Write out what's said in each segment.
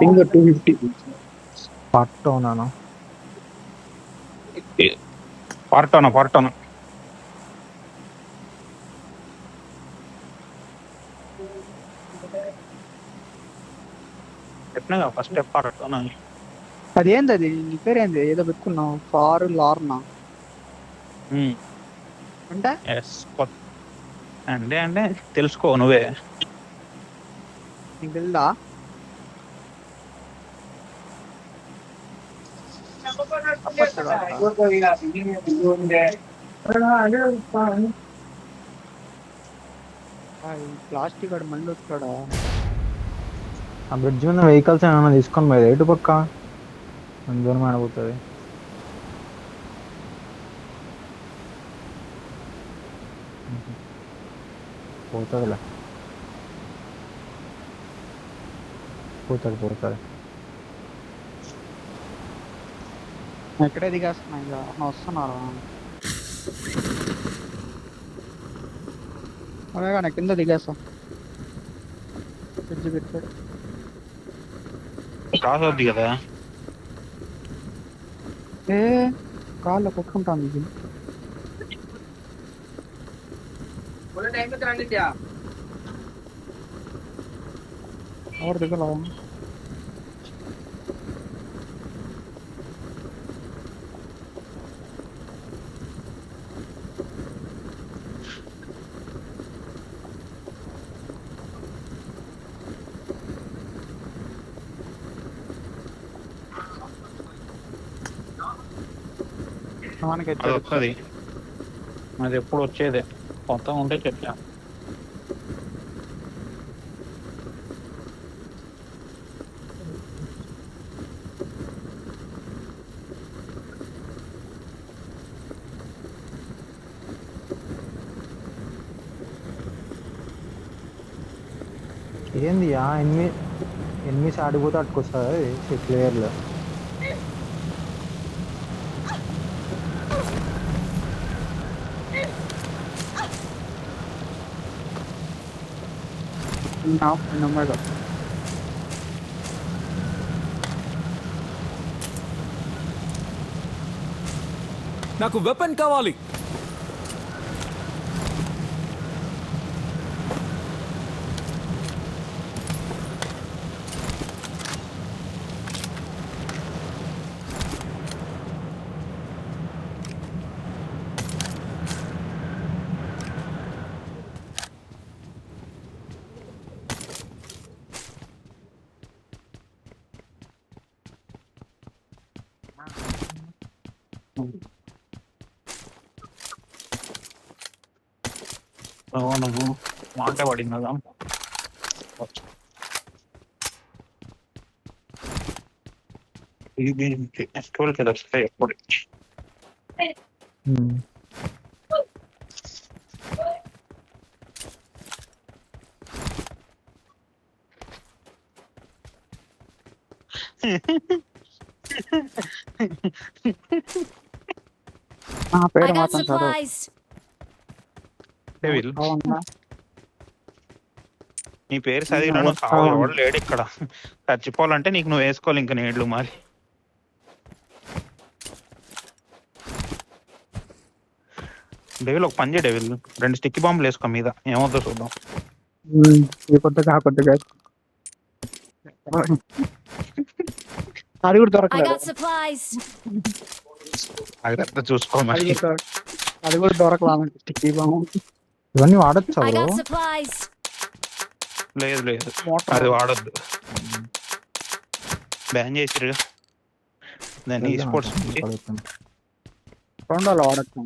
Ping 250. పట్టోనాను పార్టోనా చెప్పినా first step పార్టోనా. అదేంది అది నీ పేరేంది ఏదో పెట్టుకున్నావు ఫారు లార్నా అంటే ఎస్ అంటే తెలుసుకో నువ్వే. నీకు తెలుదా? చెప్పొచ్చుగా అట్లా. ప్లాస్టిక్ వాడు మళ్ళీ వచ్చాడా? ఆ బ్రిడ్జ్ మీద వెహికల్స్ ఏమైనా తీసుకొని పోయేది ఎటు పక్క దూరం ఆడిపోతుంది. పోతుందిలే, పోతుంది. ఎక్కడే దిగేస్తున్నా ఇంకా వస్తున్నారా? అదే కానీ కింద దిగేస్తా. ఫ్రిడ్జ్ పెట్టాడు. క్రాస్ అవుద్ది కదా. ఏ కాళ్ళు కొట్టుకుంటాను ఇది. ఎవరు దిగలా? మనకి అది వస్తుంది, అది ఎప్పుడు వచ్చేదే. కొత్త ఉంటే చెప్పా. ఏంది ఎనిమిది ఆడిపోతే అట్టుకొస్తుంది ప్లేయర్లు. నాకు వెపన్ కావాలి. నువ్వు మాట పడింది కదా. ఇది ఫెస్టివల్కి వస్తాయి ఎప్పుడు. పేరు మాత్రం చదువు. నీ పేరు చదివినా నువ్వు సావు. ఎవడు లేడు ఇక్కడ. చచ్చిపోవాలంటే నీకు నువ్వు వేసుకోవాలి ఇంకా నీళ్లు మరి. డెవిల్ ఒక పని చేయ, డెవిల్ 2 స్టిక్ బాంబులు వేసుకో మీద, ఏమవుతుందో చూద్దాం. కొద్దిగా కొద్దిగా అది కూడా దొరకలేదు. జాగ్రత్త చూసుకో మరి. అది కూడా దొరకలేదు. స్టిక్కీ బాంబు ఇవన్నీ వాడచ్చు. లేదు అది వాడొద్దు, బ్యాన్ చేసిరు దాన్ని. ఈ స్పోర్ట్స్ రెండోలో వాడచ్చు.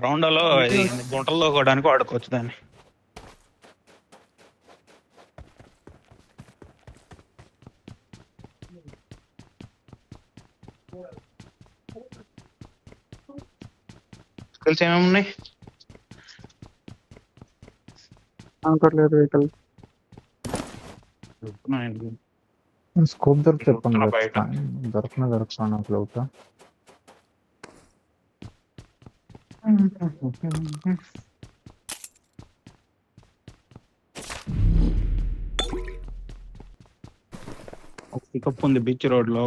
రౌండ్లో గుంటల్లో కోవడానికి వాడుకోవచ్చు దాన్ని. స్కిల్స్ ఏమేమి ఉన్నాయి? అనుకోవట్లేదు వెహికల్. స్కోప్ దొరికి చెప్పండి. బయట దొరకనా నాకు లోపల. ఒక పికప్ ఉంది బీచ్ రోడ్ లో,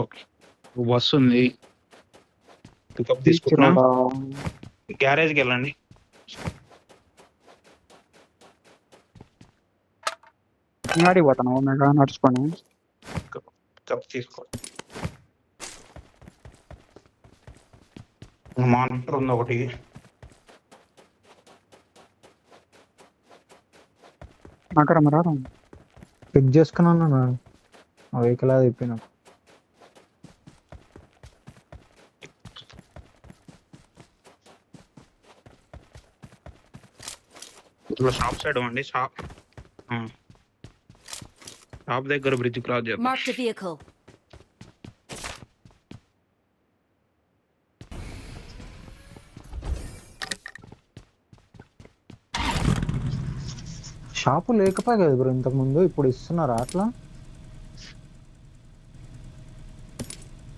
ఒక బస్సు ఉంది. పికప్ బీచ్ తీసుకున్నా, రోడా? గ్యారేజ్కి వెళ్ళండి. ఇంగాడికి పోతాను మెగా నడుచుకొని. పికప్ తీసుకో. మానిటర్ ఉంది ఒకటి. అక్కడ మరాదు. పిక్ చేసుకున్నాను నా వెహికల్ అది ఇప్పిన. షాప్ సైడ్ అండి. షాప్ దగ్గర బ్రిడ్జ్ క్రాస్ చేద్దాం. Marked a vehicle. షాపు లేకపోయా కదా బ్రో ఇంతకు ముందు, ఇప్పుడు ఇస్తున్నారా అట్లా?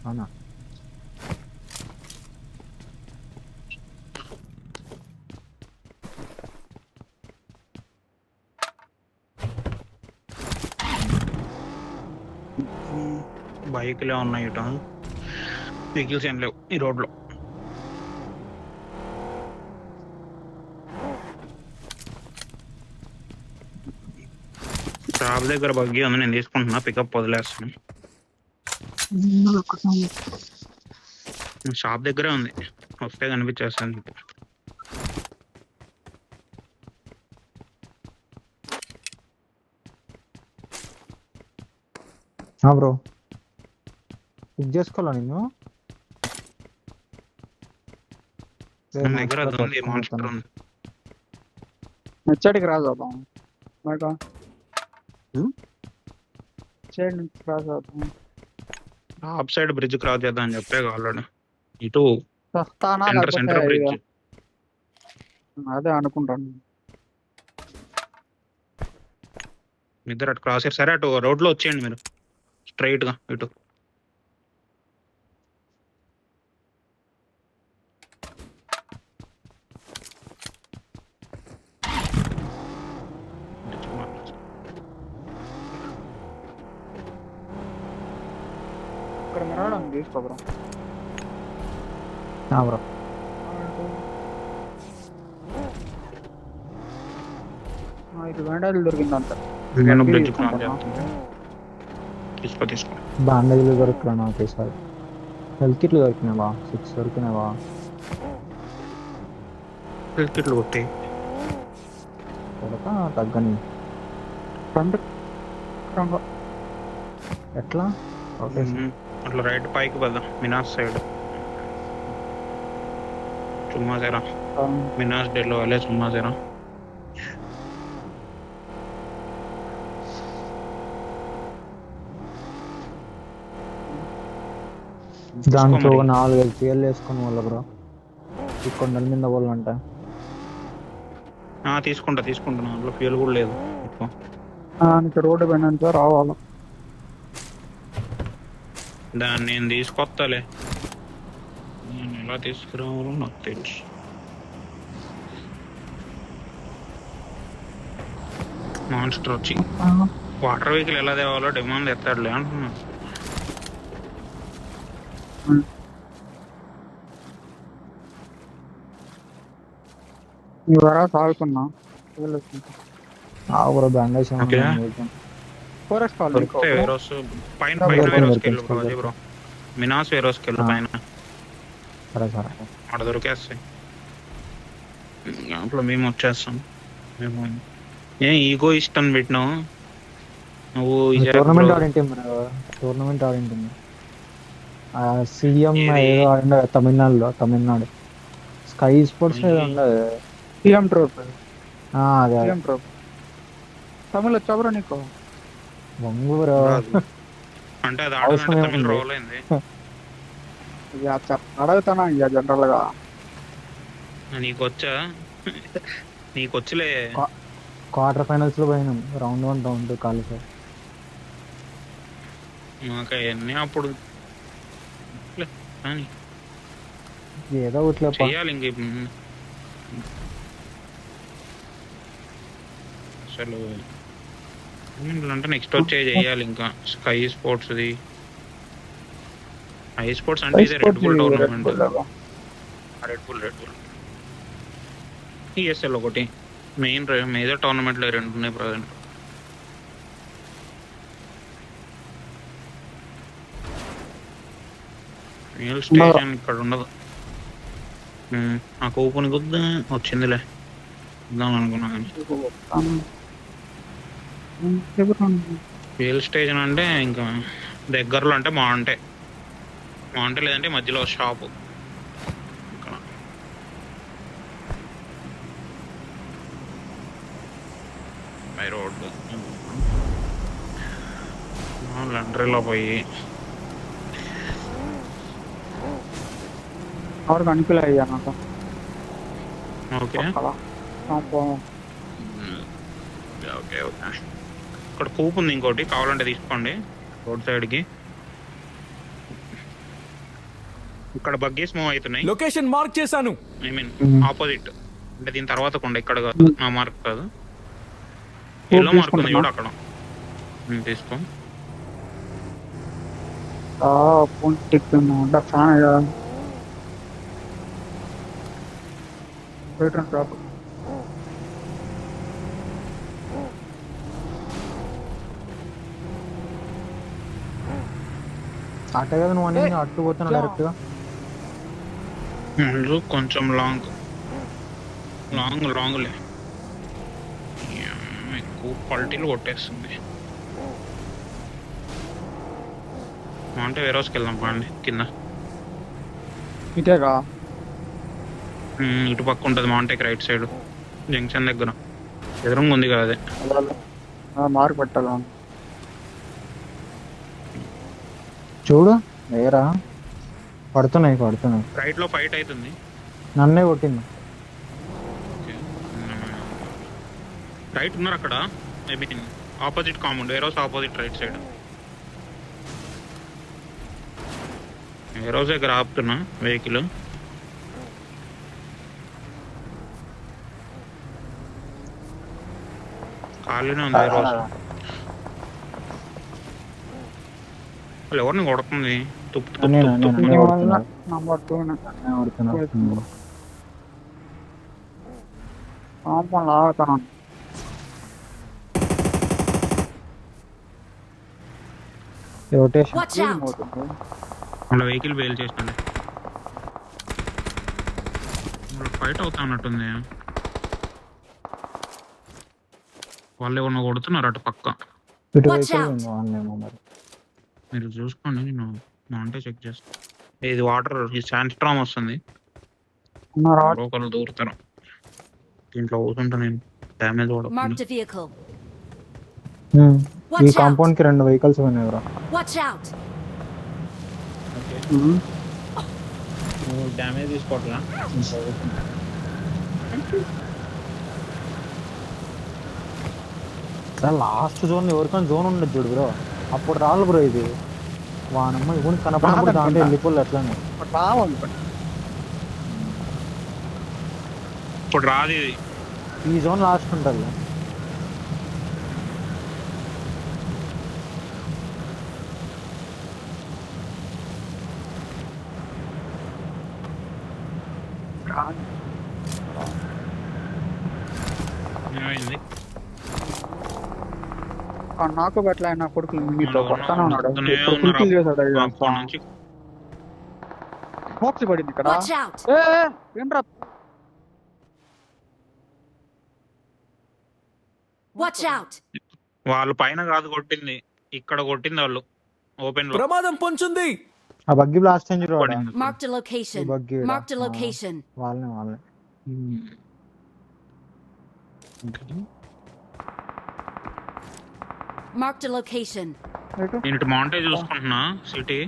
అవునా? బైక్లే ఉన్నాయి ఇట, వెహికల్స్ ఏం లేవు ఈ రోడ్ లో. షాప్ దగ్గర బగ్గి ఉంది, నేను తీసుకుంటున్నా. పికప్ వదిలేస్తాను. షాప్ దగ్గరే ఉంది, వస్తే కనిపించేస్తాను. బ్రో పిక్ చేసుకోవాలా నిన్ను? మన దగ్గర అది ఉంది, మాన్స్టర్ ఉంది. నచ్చడికి రాజాదాం మెగా. సైడ్ నుంచి రాజాదాం. ఆప్ సైడ్ బ్రిడ్జ్ క్రాస్ చేద్దాం అని చెప్పే ఆల్రెడీ. ఇటు వస్తానా సెంటర్ బ్రిడ్జ్. అదే అనుకుంటాను. ఇద్దరు అటు క్రాస్ అయ్యారు. సరే అటు రోడ్ లో వచ్చేయండి మీరు, స్ట్రైట్ గా ఇటు. ఇక్కడ మరాడు తీసుకో బ్రో. బ్రో ఇది వేండాలు దొరికిందంట. నేను బ్రిడ్జ్ క్రాస్ చేస్తాను. తీసుకో. బ్యాండేజ్లు దొరుకుతున్నా నాకు ఈసారి. హెల్త్ కిట్లు దొరికినావా? 6 దొరికినావా? హెల్త్ కిట్లు కొట్టి కొడక తగ్గని. ఫ్రంట్ ఎట్లా? అట్లా రైట్ పైకి పదా, మినాస్ సైడ్. చుమ్మా జరా మినాస్ డేలో వాళ్ళే చుమ్మా జరా. దాంతో 4 LCL వేసుకొని వాళ్ళ బ్రో ఈ కొండల మీద వాళ్ళంట. తీసుకుంటున్నా. అందులో ఫ్యూల్ కూడా లేదు. రోడ్డు పైన రావాలి. దాన్ని నేను తీసుకొస్తాలే. నేను ఎలా తీసుకురావాలో నాకు తెలుసు. మాన్స్టర్ వచ్చి వాటర్ వెహికల్ ఎలా తేవాలో డిమాండ్ ఎత్తాడులే అంటున్నా. వరా సాగుతున్నా. బ్రో బ్యాండేజ్ ఫోరెస్ట్ కాల్ దొరికితే వేరోస్ పైన వేరోస్కి వెళ్ళు బ్రో. అది బ్రో మినాస్ వేరోస్కి వెళ్ళు పైన. సరే అక్కడ దొరికేస్తాయి. దాంట్లో మేము వచ్చేస్తాం. మేము ఏం ఈగో ఇష్టం పెట్టినావు నువ్వు? టోర్నమెంట్ ఆడింటుంది సీఎం ఏదో ఆడిండ తమిళనాడు స్కై స్పోర్ట్స్ ఏదో ఉండదు. CM trophy. అదే సీఎం ట్రోఫీ తమిళ వచ్చా బ్రో నీకు? బొంగు బ్రో. అంటే అది ఆడాలంటే తమిళ రోల్ అయింది. అడుగుతానా ఇక జనరల్ గా. నీకొచ్చలే. క్వార్టర్ ఫైనల్స్ లో పోయినాం. Round 1 round 2 qualify. మాకు అవన్నీ అప్పుడు ఏదో ఒకటి చెయ్యాలి. ఇంక అసలు అంటే నెక్స్ట్ వచ్చే చేయాలి ఇంకా స్కై స్పోర్ట్స్ది. స్కై స్పోర్ట్స్ అంటే ఇదే red bull tournament. Red bull ESL ఒకటి మేజర్ టోర్నమెంట్లో 2 ఉన్నాయి ప్రజెంట్. రియల్ స్టేషన్ ఇక్కడ ఉండదు. నాకు ఓపెన్ కొద్ది వచ్చిందిలే, ఇద్దాం అనుకున్నా కానీ రియల్ స్టేషన్ అంటే ఇంకా దగ్గరలో అంటే మాంటే లేదంటే మధ్యలో షాపు ఇక్కడ. బై రోడ్ లండ్రీలో పోయి அவருக்கு அனுப்பல ஐயா நான் ఓకే ఓకే ఓకే. ఇక్కడ కూప్ ఉంది ఇంకోటి, కావాలంటే తీసుకోండి రోడ్ సైడ్కి. ఇక్కడ బగ్గీస్ మూవ్ అవుతున్నాయి. లొకేషన్ మార్క్ చేశాను. ఐ మీన్ ఆపోజిట్ అంటే దీని తర్వాత కొండ ఇక్కడ కాదు, నా మార్క్ కాదు, ఎల్లో మార్క్ ఉంది చూడు అక్కడ. తీసుకో. అట్టే కదా నువ్వు అన్ని అట్టు పోతున్నావు డైరెక్ట్ గా. కొంచెం లాంగ్ లాంగ్లే ఎక్కువ పల్టీలు కొట్టేస్తుంది. అంటే వేరే రోజుకి వెళ్దాం పండి కింద. ఇటేగా ఇటు పక్క ఉంటుంది మాంటేక్ రైట్ సైడ్ జంక్షన్ దగ్గర ఎదురుగా ఉంది కదా అదే. మార్క్ పెట్టాలి చూడు వేరా పడుతున్నాయి. రైట్ లో ఫైట్ అవుతుంది. నన్నే కొట్టింది. రైట్ ఉన్నారు అక్కడ, I mean opposite compound warehouse opposite right side. Warehouse దగ్గర ఆపుతున్నా వెహికల్. ఖాళీనే ఉంది వేరోస్. వాళ్ళు ఎవరిని కొడుతుంది? వాళ్ళ వెహికల్ బెయిల్ చేసినండి. ఫైట్ అవుతా అన్నట్టుంది. వాళ్ళు ఎవరినో కొడుతున్నారు అటు పక్క. మీరు చూసుకోండి, నేను అంటే చెక్ చేస్తాను. ఇది వాటర్, ఈ శాండ్ స్ట్రామ్ వస్తుంది, లోకల్ దూరుతారు. దీంట్లో కూర్చుంటా నేను, డ్యామేజ్ కూడా. ఈ కాంపౌండ్ కి 2 వెహికల్స్ ఉన్నాయి బ్రో. డ్యామేజ్ తీసుకోవట్లా. లాస్ట్ జోన్ ఎవరికైనా జోన్ ఉండదు చూడు బ్రో, అప్పుడు రాళ్ళు బ్రో. ఇది వానమ్మ ఇప్పుడు కనపడినప్పుడు దాంట్లో వెళ్ళిపోలే అట్లానే. ఇప్పుడు రాదు ఇది. ఈ జోన్ లాస్ట్ ఉంటుంది. ఏమైంది? నాకు బట్ల ఆయన కొడుకులు మీతో పక్కన ఉన్నాడు. మోక్స్ పడింది ఇక్కడ. ఏంట్రా వాళ్ళు పైన కాదు కొట్టింది, ఇక్కడ కొట్టింది వాళ్ళు ఓపెన్ లో. ప్రమాదం పొంచుంది. ఆ బగ్గి బ్లాస్ట్ అయింది చూడు. Marked a location. Marked a location. వాళ్ళనే Marked a location. నేను ఇటు మౌంటేజ్ చూసుకుంటున్నా సిటీ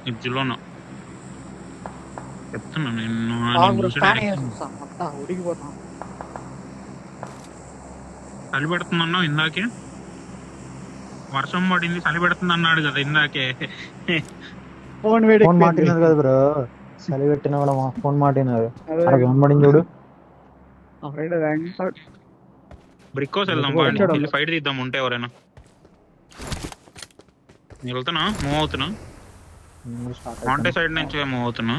ఇజ్జులోన చెప్తున్నా నేను. చలి పెడుతుందన్నావు ఇందాకే, వర్షం పడింది చలి పెడుతుంది అన్నాడు కదా ఇందాకే. ఫోన్ మాట్లాడినది కదా బ్రో. చలి పెట్టిన కూడా మా ఫోన్ మాటినారు అదే. అక్కడ కనబడింది చూడు. ఆల్రెడీ ర్యాంక్ బ్రిక్కోస్ వెళ్దాం బ్రిక్కోస్ బాండి వచ్చాడు. వెళ్ళి ఫైట్ తీద్దాం ఉంటే ఎవరైనా. నేను వెళ్తున్నా, మూవ్ అవుతున్నా. మాంటే సైడ్ నుంచి మూవ్ అవుతున్నా.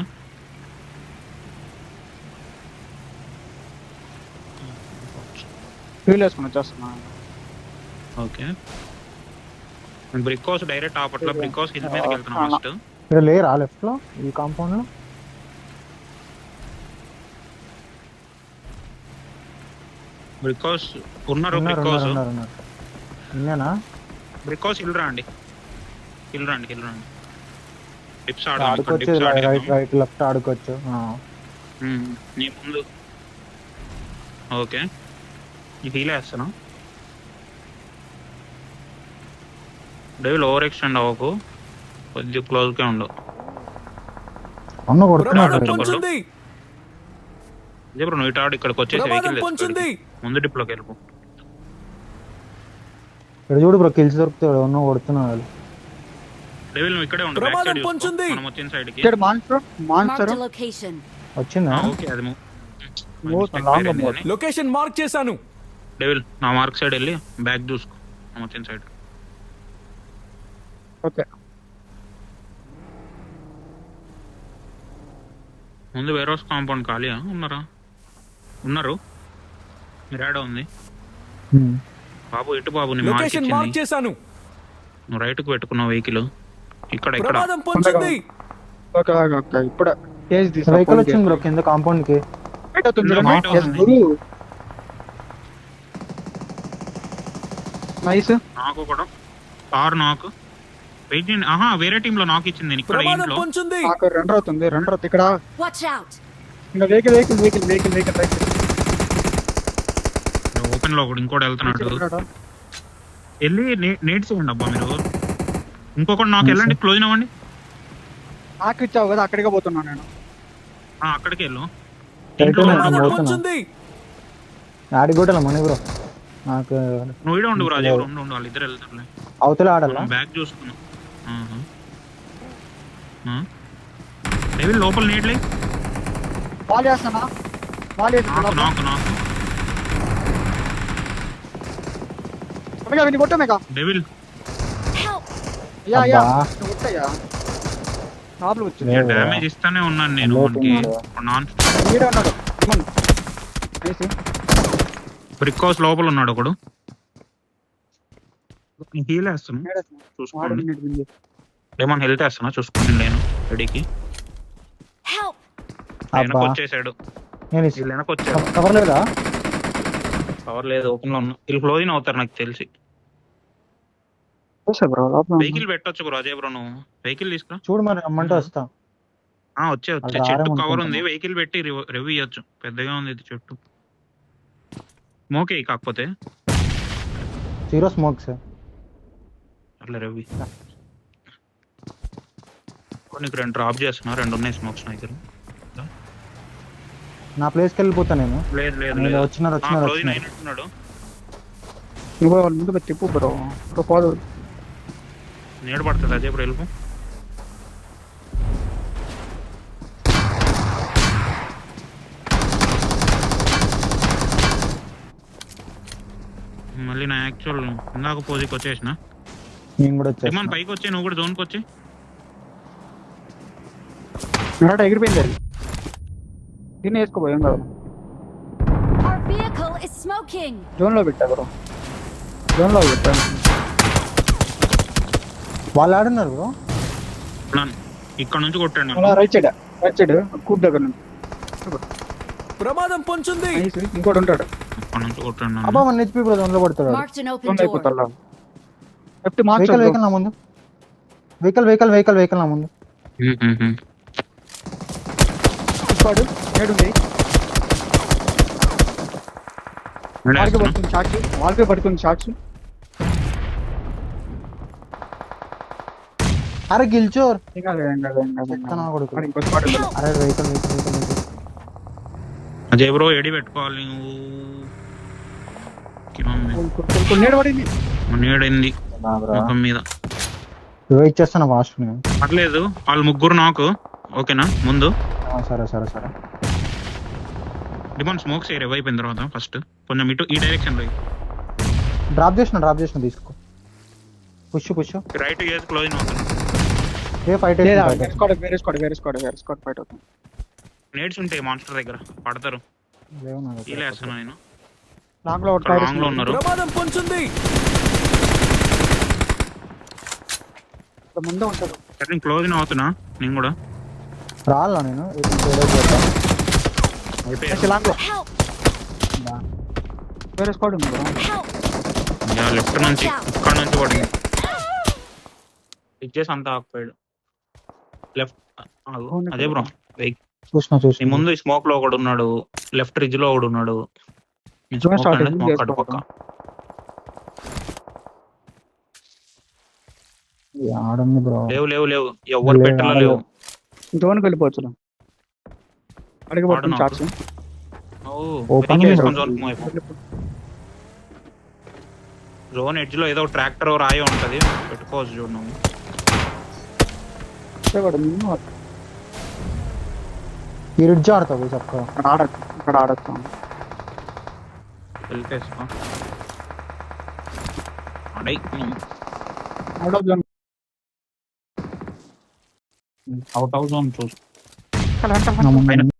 ఫీల్ వేసుకుని వచ్చేస్తున్నా. ఓకే బ్రిక్కోస్ డైరెక్ట్ ఆపట్ల బ్రిక్కోస్ హిల్ మీదకి వెళ్తున్నా ఫస్ట్. ఇక్కడ లేరా లెఫ్ట్ లో ఈ కాంపౌండ్ లో? బ్రిక్కోస్ ఉన్నారు. ఉన్నారు, బ్రిక్కోస్ ఉన్నారు, ఉన్నారు. ఇన్నేనా? బ్రిక్కోస్ హిల్ రండి, హిల్ రండి, హిల్ రండి. టిప్స్ ఆడుకోవచ్చు, రైట్ రైట్ లెఫ్ట్ ఆడుకోవచ్చు. నీ ముందు. ఓకే ఈ హీల్ వేస్తాను. డేవిల్ ఓవర్ ఎక్స్టెండ్ అవ్వకు, కొద్దిగా క్లోజ్గా ఉండవు. అన్న కొడుతున్నాడు. ప్రమాదం పొంచుంది. ఇదే బ్రో నువ్వు ఇటు ఆడు, ఇక్కడికి వచ్చేసి ప్రమాదం వెహికల్ పొంచుంది. ముందు డిప్లోకి వెళ్ళిపో. ఇక్కడ చూడు బ్రో, కిల్స్ దొరుకుతాడు. ఉన్న కొడుతున్నాడు. డేవిల్ నువ్వు ఇక్కడే ఉండు, బ్యాక్ ప్రమాదం సైడ్ చూసుకో. పొంచుంది. మనం వచ్చిన సైడ్ కి. ఇక్కడ మాన్స్టర్ Marked a location. వచ్చిందా? ఓకే అది లొకేషన్ మార్క్ చేశాను. డేవిల్ నా మార్క్ సైడ్ వెళ్ళి బ్యాక్ చూసుకో, మనం వచ్చిన సైడ్. ఓకే ముందు వేరే కాంపౌండ్ ఖాళీయా? ఉన్నారా? ఉన్నారు. మిరాడో ఉంది. బాబు ఇటు బాబు, నీ మార్క్ లొకేషన్ మార్క్ ఇచ్చింది. చేశాను. నువ్వు రైట్ కు పెట్టుకున్నావు వెహికల్. ఇక్కడ ఇక్కడ ప్రమాదం పొంచుంది. ఓకే ఓకే ఇప్పుడు కేజ్ వెహికల్ వచ్చింది బ్రో కింద కాంపౌండ్ కి. నైస్. నాకు కూడా కార్ నాకు వెయిట్ చేయండి. ఆహా వేరే టీమ్ లో నాకు ఇచ్చింది. నేను ఇక్కడ ప్రమాదం ఇంట్లో పొంచుంది. నాకు రెండర్ అవుతుంది, రెండర్ అవుతుంది ఇక్కడ. Watch out. ఇంకా vehicle vehicle vehicle vehicle vehicle right open లో ఒకటి ఇంకోటి వెళ్తున్నాడు. వెళ్ళి నేట్ చేయండి అబ్బా మీరు. ఇంకొకటి నాకు వెళ్ళండి, క్లోజ్ అవ్వండి. నాకు ఇచ్చావు కదా, అక్కడికే పోతున్నా నేను. అక్కడికి వెళ్ళు. ప్రమాదం పొంచుంది. ఆడిగోటల మనీ బ్రో. నాకు నువ్వు ఇడే ఉండు రాజు, ఎవరు ఉండు, వాళ్ళిద్దరు వెళ్తారులే. అవతల ఆడాలా? బ్యాగ్ చూసుకున్నా. డేవిల్ లోపల నీట్లే బాల్ చేస్తానా? బాల్ నాకు నాకు నాకు చేస్తా కొట్టు మేక. Devil Help. యా యా అబ్బా. కొట్టయ్యా. ప్రాబ్లం వచ్చింది. లేదు. డ్యామేజ్ ఇస్తానే ఉన్నాను నేను. మనకి నాన్ ఈడే ఉన్నాడు. నైస్. బ్రిక్ హౌస్ లోపల ఉన్నాడు ఒకడు. హీల్ వేస్తాను చూసుకోండి. ఏమన్నా హెల్త్ వేస్తానా చూసుకోండి. నేను రెడీకి Help. వెనక వచ్చేసాడు. నేను వీళ్ళు వెనక వచ్చాడు. కవర్ లేదా? కవర్ లేదు, ఓపెన్ లో ఉన్నా. వీళ్ళు క్లోజింగ్ అవుతారు నాకు తెలిసి. వెహికల్ పెట్టొచ్చు బ్రో. అజయ్ బ్రో నువ్వు వెహికల్ తీసుకురా. చూడు మరి రమ్మంటే వస్తా. వచ్చే అది చెట్టు రారేమో కవర్ ఉంది. అనుకుంటున్నా. వెహికల్ పెట్టి రివ్యూ ఇవ్వచ్చు. పెద్దగా ఉంది ఇది చెట్టు. మోకే కాకపోతే జీరో స్మోక్స్. అట్లా రివ్యూ నీకు 2 డ్రాప్ చేస్తున్నా. 2 ఉన్నాయి స్మోక్స్ నా దగ్గర. నా ప్లేస్ కి వెళ్ళిపోతా నేను. లేదు లేదు లేదు, లేదు. వచ్చినారు, వచ్చినారు, క్లోజింగ్ వచ్చినారు. అయినట్టున్నాడు. నువ్వు వాళ్ళ ముందు తిప్పు బ్రో. పోదు. నీడ పడుతుంది అజయ్ బ్రో. వెళ్ళిపో. మళ్ళీ నా యాక్చువల్ ఇందాక పోజీకి వచ్చేసిన. నేను కూడా ఏమన్నా వచ్చేస్తా. పైకి వచ్చి నువ్వు కూడా జోన్కి వచ్చి. ఎగిరిపోయింది అది. దీన్ని వేసుకోపోయాం కదా. Our vehicle is smoking. Zone లో పెట్టా బ్రో. జోన్ లో పెట్టాను. వాళ్ళు ఆడున్నారు బ్రో. ఇక్కడ నుంచి కొట్టాడు అలా రైట్ సైడ్, రైట్ సైడ్ కూర్ దగ్గర నుంచి. ప్రమాదం పొంచుంది. నైస్. ఇంకోటి ఉంటాడు. ఇక్కడ నుంచి కొట్టాడు. అబ్బా మన హెచ్పి బ్రో జోన్లో పడతాడు. Marked an open zone door. అయిపోతా. లెఫ్ట్ మార్క్ వెహికల్ వెహికల్ నా ముందు. వెహికల్ వెహికల్ వెహికల్ వెహికల్ నా ముందు. ఇస్తాడు. ఏడుంది. వాళ్ళకే పడుతుంది షాట్స్. వాళ్ళకే పడుతుంది షాట్స్. అరే గిల్చోర్. ఇంకా చెప్తానా కొడుకు. ఇంకో స్పాట్ ఉంది. అరే vehicle vehicle vehicle vehicle. Ajay bro ఎడి పెట్టుకోవాలి నువ్వు. నీడ పడింది. నీడైంది ముఖం మీద. వెయిట్ చేస్తాను ఫాస్ట్. పర్లేదు వాళ్ళు ముగ్గురు నాకు. ఓకేనా ముందు సరే సరే సరే. డిమాండ్ స్మోక్స్ ఏరియా అయిపోయిన తర్వాత ఫస్ట్ కొంచెం ఇటు ఈ డైరెక్షన్ లో డ్రాప్ చేసిన తీసుకో. పుష్ రైట్ గేజ్ క్లోజ్ అవుతుంది. ఏ ఫైట్ లేదా వేరే స్క్వాడ్ ఫైట్ అవుతుంది. నేడ్స్ ఉంటాయి మాన్స్టర్ దగ్గర పడతారు. ఇలా వేస్తున్నా నేను లాంగ్ లో లాంగ్ లో ఉన్నారు. ప్రమాదం పొంచుంది. ముందు ఉంటారు. క్లోజ్ అవుతున్నా నేను కూడా రాలా నేను అయిపోయాయి. లాంగ్ లో Help! వేరే స్క్వాడ్ ఉంది bro. Help! లెఫ్ట్ నుంచి ఇక్కడ నుంచి పడింది. ఇచ్చేసి అంతా ఆకుపోయాడు లెఫ్ట్. అదే బ్రో చూసిన నీ ముందు ఈ స్మోక్ లో ఒకడు ఉన్నాడు, లెఫ్ట్ రిజ్ లో ఒకడు ఉన్నాడు. start స్మోక్ అటు పక్క ఆడుంది బ్రో. లేవు ఎవరు పెట్టలో లేవు. జోన్కి వెళ్ళిపోవచ్చు అడిగి పడుతుంది వాడు చార్జ్. Open జోన్ ఎడ్జ్ లో ఏదో ట్రాక్టర్ రాయి ఉంటది పెట్టుకోవచ్చు చూడు నువ్వు. ఈ రిడ్జ్ ఆడతావు చక్కగా. ఇక్కడ ఆడచ్చు. వెళ్ళిపేసుకో అడై అవుట్ ఆఫ్ జోన్ చూసు. వెంటనే